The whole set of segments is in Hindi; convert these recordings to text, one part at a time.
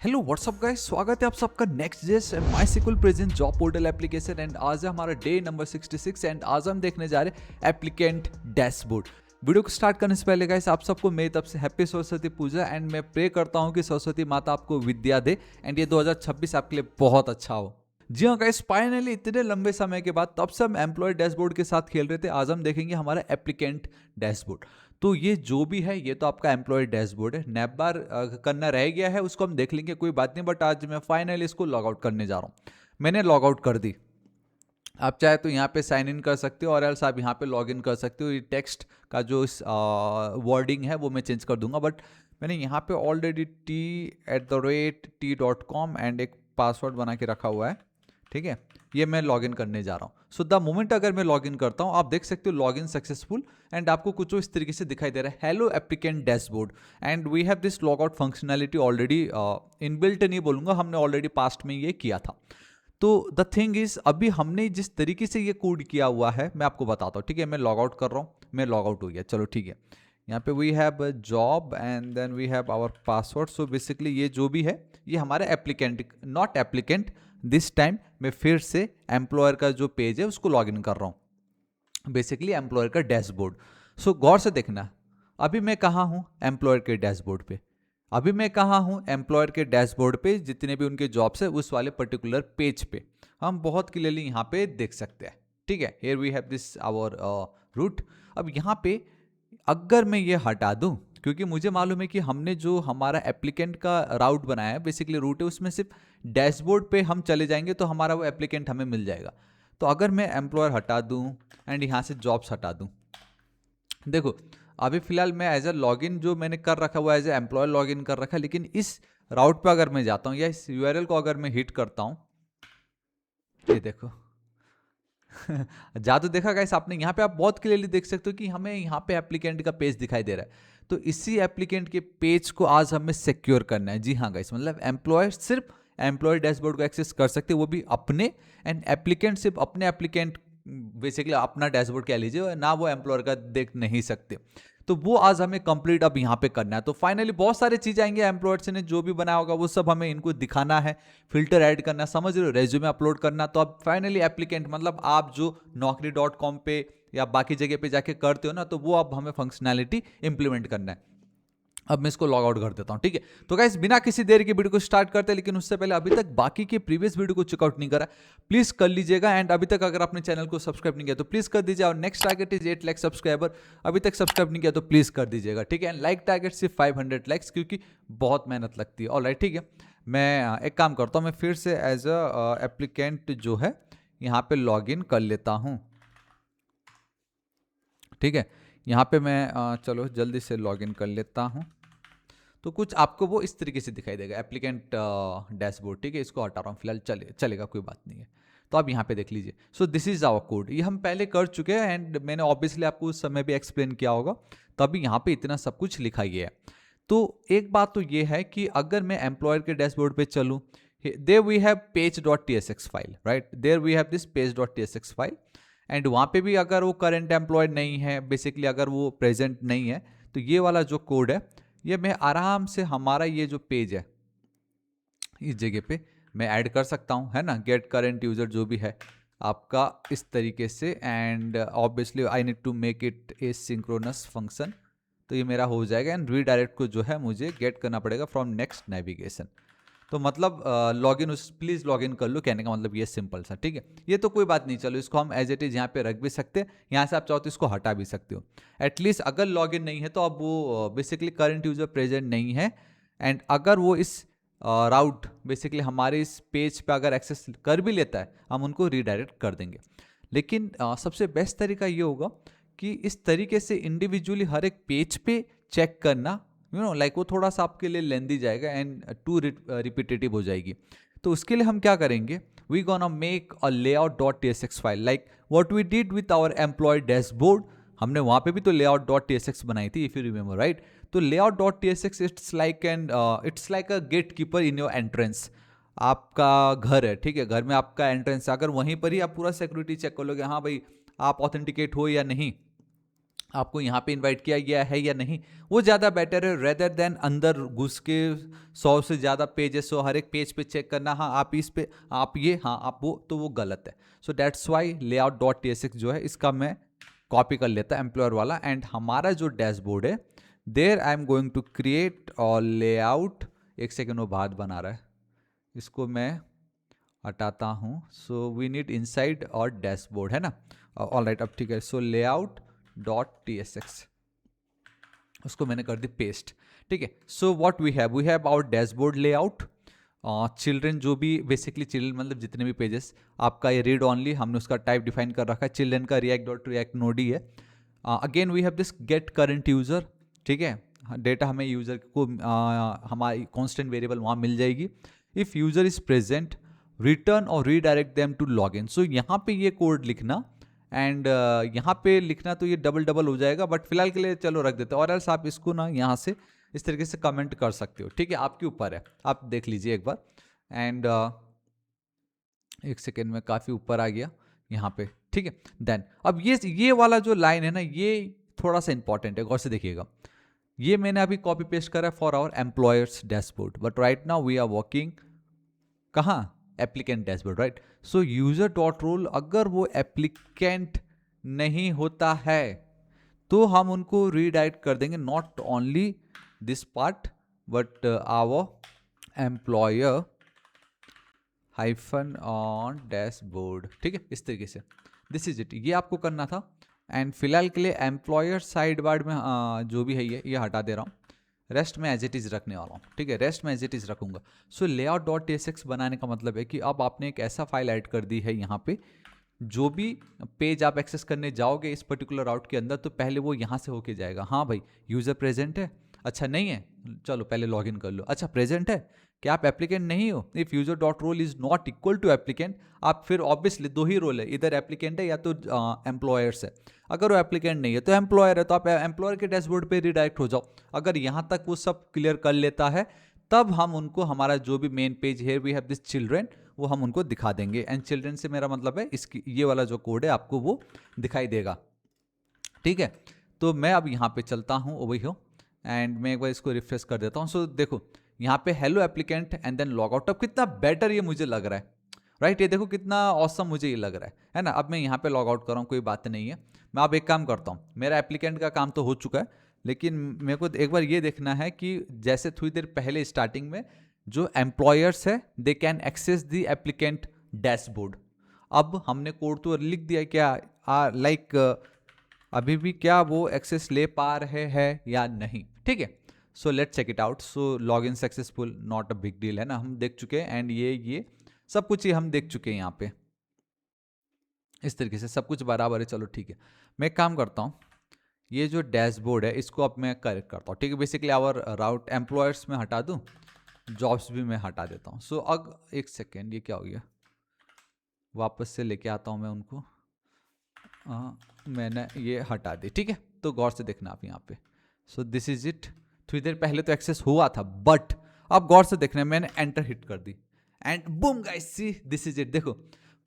हेलो व्हाट्सअप गाइस, स्वागत है आप सबका next JS MySQL present job portal application. And आज है हमारा डे नंबर 66 एंड आज हम देखने जा रहे हैं एप्लीकेंट डैशबोर्ड। वीडियो को स्टार्ट करने से पहले गाइस, आप सबको मेरी तरफ से हैप्पी सरस्वती पूजा एंड मैं प्रे करता हूँ कि सरस्वती माता आपको विद्या दे एंड ये 2026 आपके लिए बहुत अच्छा हो। जी हाँ गाइस, फाइनली इतने लंबे समय के बाद तब से हम एम्प्लॉय डैशबोर्ड के साथ खेल रहे थे। आज हम देखेंगे हमारा एप्लीकेंट डैशबोर्ड। तो ये जो भी है ये तो आपका एम्प्लॉय डैशबोर्ड है। नैप बार करना रह गया है, उसको हम देख लेंगे, कोई बात नहीं। बट आज मैं फाइनली इसको लॉग आउट करने जा रहा हूँ। मैंने लॉग आउट कर दी। आप चाहे तो यहाँ पे साइन इन कर सकते हो और एल्स आप यहाँ पे लॉग इन कर सकते हो। ये टेक्स्ट का जो वर्डिंग है वो मैं चेंज कर दूंगा। बट मैंने यहाँ पे ऑलरेडी t@t.com एंड एक पासवर्ड बना के रखा हुआ है। ठीक है, ये मैं लॉगिन करने जा रहा हूँ। सो द मोमेंट अगर मैं लॉगिन करता हूँ, आप देख सकते हो लॉगिन सक्सेसफुल एंड आपको कुछ इस तरीके से दिखाई दे रहा है, hello applicant dashboard and we have this log out functionality already inbuilt नहीं बोलूँगा, हमने ऑलरेडी पास्ट में ये किया था। तो द थिंग इज, अभी हमने जिस तरीके से ये कोड किया हुआ है मैं आपको बताता हूँ। ठीक है, मैं लॉग आउट कर रहा हूँ, मैं लॉग आउट हो गया। चलो ठीक है, यहाँ पे we have job and then we have our password. So basically ये जो भी है ये हमारा applicant, not applicant this time. मैं फिर से एम्प्लॉयर का जो पेज है उसको लॉग इन कर रहा हूँ, बेसिकली एम्प्लॉयर का डैशबोर्ड। सो गौर से देखना, अभी मैं कहाँ हूँ, एम्प्लॉयर के डैशबोर्ड पे। अभी मैं कहाँ हूँ, एम्प्लॉयर के डैशबोर्ड पे, जितने भी उनके जॉब्स है उस वाले पर्टिकुलर पेज पे हम बहुत क्लियरली यहाँ पे देख सकते हैं। ठीक है, here we have this our route. अब यहाँ पे अगर मैं ये हटा दूं, क्योंकि मुझे मालूम है कि हमने जो हमारा एप्लीकेंट का राउट बनाया है, बेसिकली रूट है, उसमें सिर्फ डैशबोर्ड पे हम चले जाएंगे तो हमारा वो एप्लीकेंट हमें मिल जाएगा। तो अगर मैं एम्प्लॉयर हटा दूं एंड यहाँ से जॉब्स हटा दूं, देखो अभी फिलहाल मैं एज अ लॉगिन जो मैंने कर रखा हुआ है, एज ए एम्प्लॉयर लॉगिन कर रखा है। लेकिन इस राउट पे अगर मैं जाता हूँ या इस यूआरएल को अगर मैं हिट करता हूँ, ये देखो जादू देखा गाइस आपने। यहाँ पे आप बहुत क्लियरली देख सकते हो कि हमें यहाँ पे एप्लीकेंट का पेज दिखाई दे रहा है। तो इसी एप्लीकेंट के पेज को आज हमें सिक्योर करना है। जी हाँ गाइस, मतलब एम्प्लॉयर सिर्फ एम्प्लॉय डैशबोर्ड को एक्सेस कर सकते हैं, वो भी अपने, एंड एप्लीकेंट सिर्फ अपने एप्लीकेंट, बेसिकली अपना डैशबोर्ड कह लीजिए ना, वो एम्प्लॉयर का देख नहीं सकते। तो वो आज हमें कंप्लीट अब यहाँ पे करना है। तो फाइनली बहुत सारी चीज आएंगे, एम्प्लॉयर्स ने जो भी बनाया होगा वो सब हमें इनको दिखाना है, फिल्टर ऐड करना, समझ रहे हो, रेज्यूमे अपलोड करना। तो अब फाइनली एप्लीकेंट, मतलब आप जो naukri.com पे या बाकी जगह पे जाके करते हो ना, तो वो अब हमें फंक्शनैलिटी इंप्लीमेंट करना है। अब मैं इसको लॉग आउट कर देता हूं। ठीक है, तो गाइस बिना किसी देर के वीडियो को स्टार्ट करते हैं, लेकिन उससे पहले अभी तक बाकी के प्रीवियस वीडियो को चेकआउट नहीं करा, प्लीज कर लीजिएगा। एंड अभी तक अगर आपने चैनल को सब्सक्राइब नहीं किया तो प्लीज कर दीजिए। और next target is 8 lakh subscriber, अभी तक सब्सक्राइब नहीं किया तो प्लीज कर दीजिएगा। ठीक है, लाइक टारगेट सिर्फ 500 लाइक्स, क्योंकि बहुत मेहनत लगती है। ऑलराइट, ठीक है, मैं एक काम करता हूँ, मैं फिर से एज अ एप्लीकेंट जो है यहाँ पे लॉग इन कर लेता हूँ। ठीक है, यहाँ पे मैं चलो जल्दी से लॉग इन कर लेता हूँ। तो कुछ आपको वो इस तरीके से दिखाई देगा, एप्लीकेंट डैशबोर्ड। ठीक है, इसको हटा रहा हूँ फिलहाल, चलेगा, कोई बात नहीं है। तो आप यहाँ पे देख लीजिए। So this is our code, ये हम पहले कर चुके हैं एंड मैंने ऑब्वियसली आपको उस समय भी एक्सप्लेन किया होगा, तभी यहाँ पे इतना सब कुछ लिखा गया है। तो एक बात तो ये है कि अगर मैं एम्प्लॉयर के डैशबोर्ड पे चलूँ, there we have page.tsx file, right, there we have this page.tsx file. And वहाँ पे भी अगर वो करंट एम्प्लॉय नहीं है, बेसिकली अगर वो प्रेजेंट नहीं है, तो ये वाला जो कोड है ये मैं आराम से हमारा ये जो पेज है इस जगह पे मैं ऐड कर सकता हूँ, है ना, गेट करेंट यूजर जो भी है आपका इस तरीके से। And obviously I need to make it asynchronous function, तो ये मेरा हो जाएगा। एंड रीडायरेक्ट को जो है मुझे गेट करना पड़ेगा फ्रॉम नेक्स्ट नेविगेशन। तो मतलब लॉगिन, उस प्लीज लॉगिन कर लो, कहने का मतलब ये सिंपल सा। ठीक है, ये तो कोई बात नहीं, चलो इसको हम एज इट इज यहाँ पे रख भी सकते हैं, यहाँ से आप चाहो तो इसको हटा भी सकते हो। एटलीस्ट अगर लॉगिन नहीं है तो अब वो बेसिकली करंट यूजर प्रेजेंट नहीं है। एंड अगर वो इस राउट बेसिकली हमारे इस पेज पे अगर एक्सेस कर भी लेता है, हम उनको रीडायरेक्ट कर देंगे। लेकिन सबसे बेस्ट तरीका ये होगा कि इस तरीके से इंडिविजुअली हर एक पेज पे चेक करना, यू नो, लाइक वो थोड़ा सा आपके लिए लेंदी जाएगा एंड टू रिपीटेटिव हो जाएगी। तो उसके लिए हम क्या करेंगे, we gonna make a layout.tsx file like what we did with our employ dashboard. हमने वहां पे भी तो layout.tsx बनाई थी, इफ यू रिमेंबर, राइट। तो layout.tsx it's like a gatekeeper in your entrance. आपका घर है, ठीक है, घर में आपका एंट्रेंस है, अगर वहीं पर ही आप पूरा सिक्योरिटी चेक कर लोगे, हाँ भाई आप ऑथेंटिकेट हो या नहीं, आपको यहाँ पे इनवाइट किया गया है या नहीं, वो ज़्यादा बेटर है रेदर देन अंदर घुस के 100 से ज़्यादा पेजेस हो, हर एक पेज पे चेक करना, हाँ आप इस पे, आप ये, हाँ आप वो, तो वो गलत है। So that's why layout dot tsx जो है इसका मैं कॉपी कर लेता एम्प्लॉयर वाला, एंड हमारा जो डैशबोर्ड है there I am going to create our layout, एक सेकेंड वो बात बना रहा है, इसको मैं हटाता हूँ। So we need inside our dashboard है ना, ऑल राइट, अब ठीक है। सो लेआउट डॉट tsx, उसको मैंने कर दी पेस्ट, ठीक है। So what we have our dashboard layout, children, जो भी बेसिकली चिल्ड्रन मतलब जितने भी पेजेस, आपका ये रीड ऑनली, हमने उसका टाइप डिफाइन कर रखा है, चिल्ड्रन का रिएक्ट डॉट रिएक्ट नोड ही है। Again we have this get current user, ठीक है, डेटा हमें यूजर को हमारी कॉन्स्टेंट वेरिएबल वहाँ मिल जाएगी। If user is present return और redirect them to log in. So यहाँ पे ये कोड लिखना, एंड यहाँ पे लिखना तो ये डबल डबल हो जाएगा, बट फिलहाल के लिए चलो रख देते हैं, और एल्स आप इसको ना यहाँ से इस तरीके से कमेंट कर सकते हो, ठीक है, आपके ऊपर है, आप देख लीजिए एक बार। एंड एक सेकेंड में काफ़ी ऊपर आ गया यहाँ पे, ठीक है। देन अब ये वाला जो लाइन है ना, ये थोड़ा सा इंपॉर्टेंट है, गौर से देखिएगा। ये मैंने अभी कॉपी पेस्ट करा है for our employers dashboard, but right now we are working कहाँ, applicant dashboard, right. So user dot role, अगर वो एप्लीकेंट नहीं होता है तो हम उनको रीडायरेक्ट कर देंगे, not only this part but our employer hyphen on dashboard, ठीक है, इस तरीके से। दिस इज इट, ये आपको करना था। एंड फिलहाल के लिए एम्प्लॉयर साइड बार में जो भी है ये हटा दे रहा हूँ, रेस्ट में एज इट इज़ रखने वाला हूँ, ठीक है, रेस्ट में एज इट इज़ रखूंगा। सो लेआउट डॉट tsx बनाने का मतलब है कि अब आपने एक ऐसा फाइल ऐड कर दी है यहाँ पे, जो भी पेज आप एक्सेस करने जाओगे इस पर्टिकुलर राउट के अंदर, तो पहले वो यहाँ से होके जाएगा, हाँ भाई यूज़र प्रेजेंट है, अच्छा नहीं है, चलो पहले लॉग इन कर लो, अच्छा प्रेजेंट है, क्या आप एप्लीकेंट नहीं हो, if user dot role is not equal to applicant, आप फिर ऑब्वियसली दो ही रोल है, इधर एप्लीकेंट है या तो एम्प्लॉयर्स है। अगर वो एप्लीकेंट नहीं है तो एम्प्लॉयर है, तो आप एम्प्लॉयर के डैशबोर्ड पे रिडायरेक्ट हो जाओ। अगर यहाँ तक वो सब क्लियर कर लेता है, तब हम उनको हमारा जो भी मेन पेज है वी हैव दिस चिल्ड्रन, वो हम उनको दिखा देंगे। एंड चिल्ड्रन से मेरा मतलब है इसकी ये वाला जो कोड है आपको वो दिखाई देगा, ठीक है। तो मैं अब यहाँ पे चलता हूँ ओवर हियर, एंड मैं एक बार इसको रिफ्रेश कर देता हूँ। सो देखो यहाँ पे hello applicant and then log out, अब कितना बेटर ये मुझे लग रहा है, राइट, ये देखो कितना ऑसम मुझे ये लग रहा है ना। अब मैं यहाँ पे लॉग आउट कर रहा हूँ, कोई बात नहीं है। मैं अब एक काम करता हूँ, मेरा एप्लीकेंट का काम तो हो चुका है, लेकिन मेरे को एक बार ये देखना है कि जैसे थोड़ी देर पहले स्टार्टिंग में जो एम्प्लॉयर्स है they can access the applicant dashboard. अब हमने कोड तो लिख दिया, क्या लाइक अभी भी क्या वो एक्सेस ले पा रहे हैं या नहीं, ठीक है। So let's check it out. So log in successful, not a big deal है ना, हम देख चुके हैं। एंड ये सब कुछ ही हम देख चुके हैं यहाँ पे, इस तरीके से सब कुछ बराबर है। चलो ठीक है, मैं एक काम करता हूँ, ये जो डैशबोर्ड है इसको अब मैं करेक्ट करता हूँ, ठीक है। बेसिकली आवर राउट एम्प्लॉयर्स में हटा दूँ, जॉब्स भी मैं हटा देता हूँ। सो अब एक सेकेंड, ये क्या हो गया, वापस से लेके आता हूँ मैं उनको, मैंने ये हटा दी, ठीक है। तो गौर से देखना आप यहाँ पे। सो दिस इज इट, थोड़ी देर पहले तो एक्सेस हुआ था, बट अब गौर से देखना, मैंने एंटर हिट कर दी and boom guys, see this is it. देखो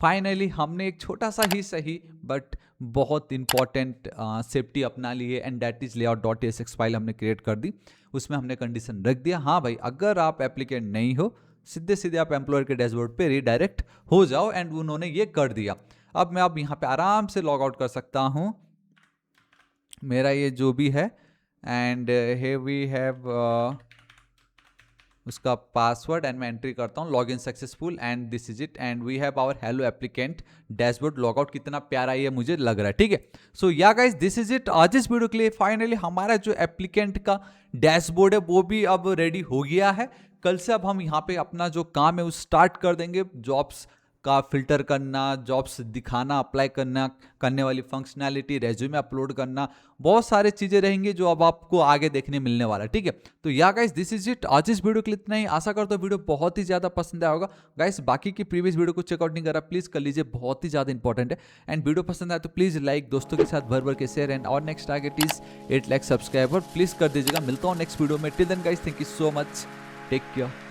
फाइनली हमने एक छोटा सा ही सही बट बहुत इंपॉर्टेंट सेफ्टी अपना ली है, and that is layout dot tsx file हमने क्रिएट कर दी। उसमें हमने कंडीशन रख दिया, हाँ भाई अगर आप एप्लीकेंट नहीं हो सीधे सीधे आप एम्प्लॉयर के डैशबोर्ड पे रीडायरेक्ट हो जाओ, एंड उन्होंने ये कर दिया। अब यहाँ पे आराम से लॉग आउट कर सकता हूँ, मेरा ये जो भी है, एंड here वी हैव उसका पासवर्ड, एंड मैं एंट्री करता हूँ log in successful, and this is it, and we have our hello applicant dashboard log out. कितना प्यारा ये मुझे लग रहा है, ठीक है। सो या गाइस दिस इज इट आज इस वीडियो के लिए। फाइनली हमारा जो एप्लीकेंट का डैशबोर्ड है वो भी अब रेडी हो गया है। कल से अब हम यहाँ पे अपना जो काम है वो स्टार्ट कर देंगे, जॉब्स का फिल्टर करना, जॉब्स दिखाना, अप्लाई करना, करने वाली फंक्शनैलिटी, रेज्यूमे अपलोड करना, बहुत सारे चीज़ें रहेंगी जो अब आपको आगे देखने मिलने वाला है, ठीक है। तो या गाइस दिस इज इट आज इस वीडियो के लिए इतना ही। आशा करता हूँ वीडियो बहुत ही ज़्यादा पसंद आया होगा। गाइस बाकी की प्रीवियस वीडियो को चेकआउट नहीं करा, प्लीज़ कर लीजिए, बहुत ही ज़्यादा इंपॉर्टेंट है। एंड वीडियो पसंद आया तो प्लीज़ लाइक, दोस्तों के साथ भर भर के शेयर, एंड और next target is 8 lakh subscriber, please कर दीजिएगा। मिलता हूँ नेक्स्ट वीडियो में, till then guys thank you so much, take care.